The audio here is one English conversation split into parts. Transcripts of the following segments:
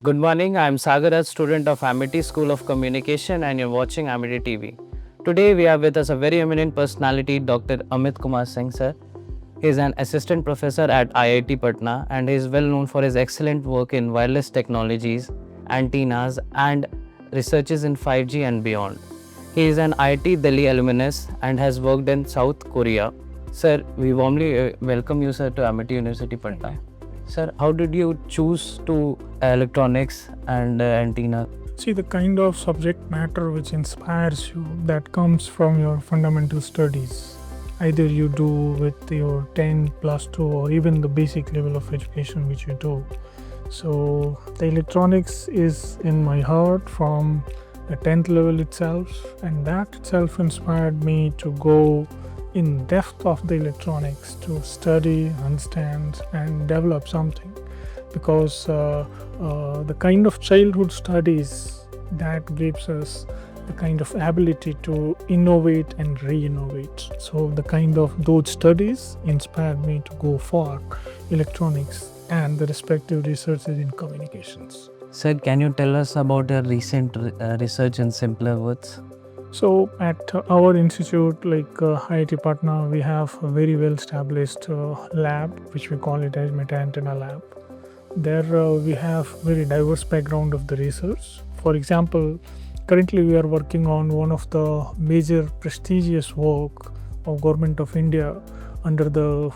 Good morning, I am Sagar Raj, student of Amity School of Communication, and you're watching Amity TV. Today we have with us a very eminent personality, Dr. Amit Kumar Singh sir. He is an assistant professor at IIT Patna and he is well known for his excellent work in wireless technologies, antennas and researches in 5G and beyond. He is an IIT Delhi alumnus and has worked in South Korea. Sir, we warmly welcome you sir to Amity University Patna. Sir, how did you choose to electronics and antenna? See, the kind of subject matter which inspires you, that comes from your fundamental studies. Either you do with your 10 plus 2 or even the basic level of education which you do. So the electronics is in my heart from the 10th level itself, and that itself inspired me to go in depth of the electronics to study, understand and develop something, because the kind of childhood studies that gives us the kind of ability to innovate and re-innovate. So the kind of those studies inspired me to go for electronics and the respective researches in communications. Sir, can you tell us about your recent research in simpler words? So at our institute, like IIT Patna, we have a very well established lab, which we call it as Meta-Antenna Lab. There we have very diverse background of the research. For example, currently we are working on one of the major prestigious work of Government of India under the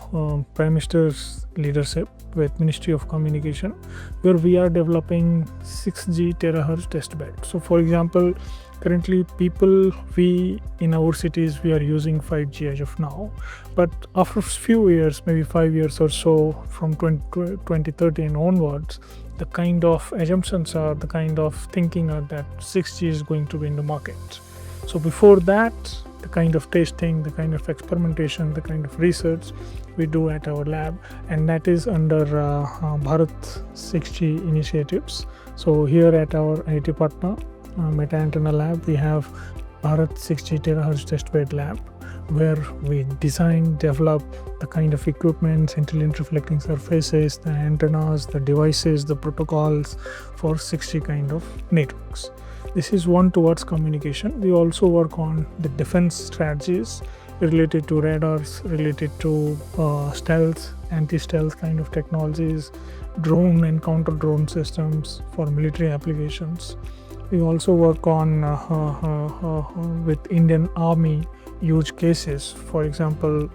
Prime Minister's leadership with Ministry of Communication, where we are developing 6G terahertz testbed. So for example, currently we in our cities we are using 5G as of now, but after a few years, maybe 5 years or so, from 2013 onwards, the kind of assumptions are, the kind of thinking are that 6G is going to be in the market. So before that, the kind of testing, the kind of experimentation, the kind of research we do at our lab, and that is under Bharat 6G initiatives. So here at our IIT Patna Meta Antenna Lab, we have Bharat 6G terahertz testbed lab, where we design, develop the kind of equipment, intelligent reflecting surfaces, the antennas, the devices, the protocols for 6G kind of networks. This is one towards communication. We also work on the defense strategies related to radars, related to stealth, anti-stealth kind of technologies, drone and counter-drone systems for military applications. We also work on with Indian Army use cases. For example,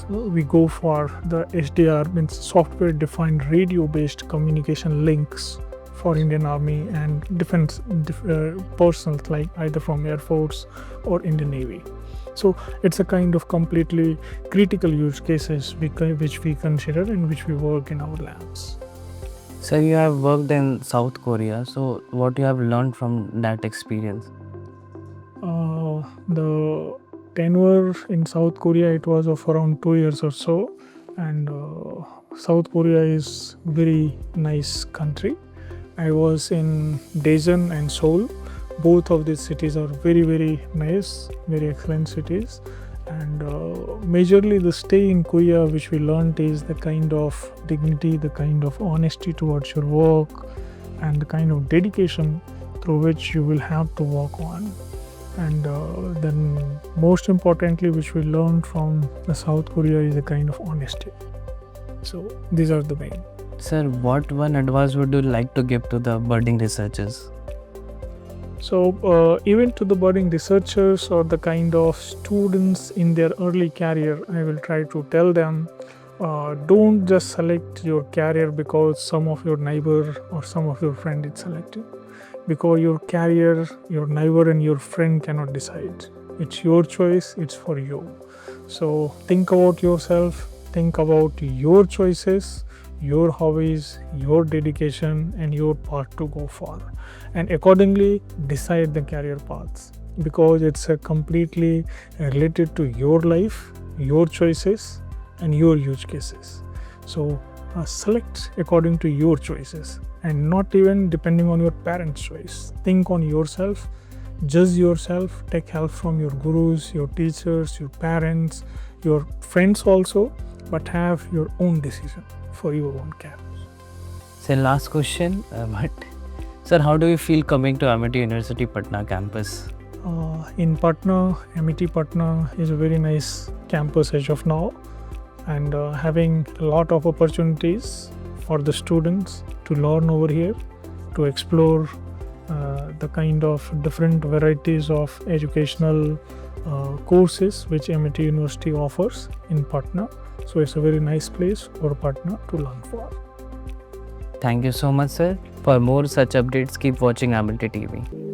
we go for the SDR, means software defined radio based communication links for Indian Army and defense personnel, like either from Air Force or Indian Navy. So it's a kind of completely critical use cases which we consider and which we work in our labs. Sir, you have worked in South Korea, so what you have learned from that experience? The tenure in South Korea, it was of around 2 years or so, and South Korea is very nice country. I was in Daejeon and Seoul. Both of these cities are very, very nice, very excellent cities. And majorly the stay in Korea which we learned is the kind of dignity, the kind of honesty towards your work, and the kind of dedication through which you will have to work on. And then most importantly, which we learned from the South Korea, is a kind of honesty. So these are the main. Sir, what one advice would you like to give to the budding researchers? So even to the budding researchers or the kind of students in their early career, I will try to tell them, don't just select your career because some of your neighbor or some of your friend is selected. Because your career, your neighbor and your friend cannot decide. It's your choice, it's for you. So think about yourself, think about your choices, your hobbies, your dedication and your path to go for, and accordingly decide the career paths, because it's a completely related to your life, your choices and your use cases. So select according to your choices and not even depending on your parents' choice. Think on yourself, judge yourself, take help from your gurus, your teachers, your parents, your friends also, but have your own decision for your own career. So last question, but sir, how do you feel coming to Amity University Patna campus? In Patna, Amity Patna is a very nice campus as of now, and having a lot of opportunities for the students to learn over here, to explore the kind of different varieties of educational courses which Amity University offers in Patna. So it's a very nice place for Patna to learn for. Thank you so much, sir. For more such updates, keep watching Amity TV.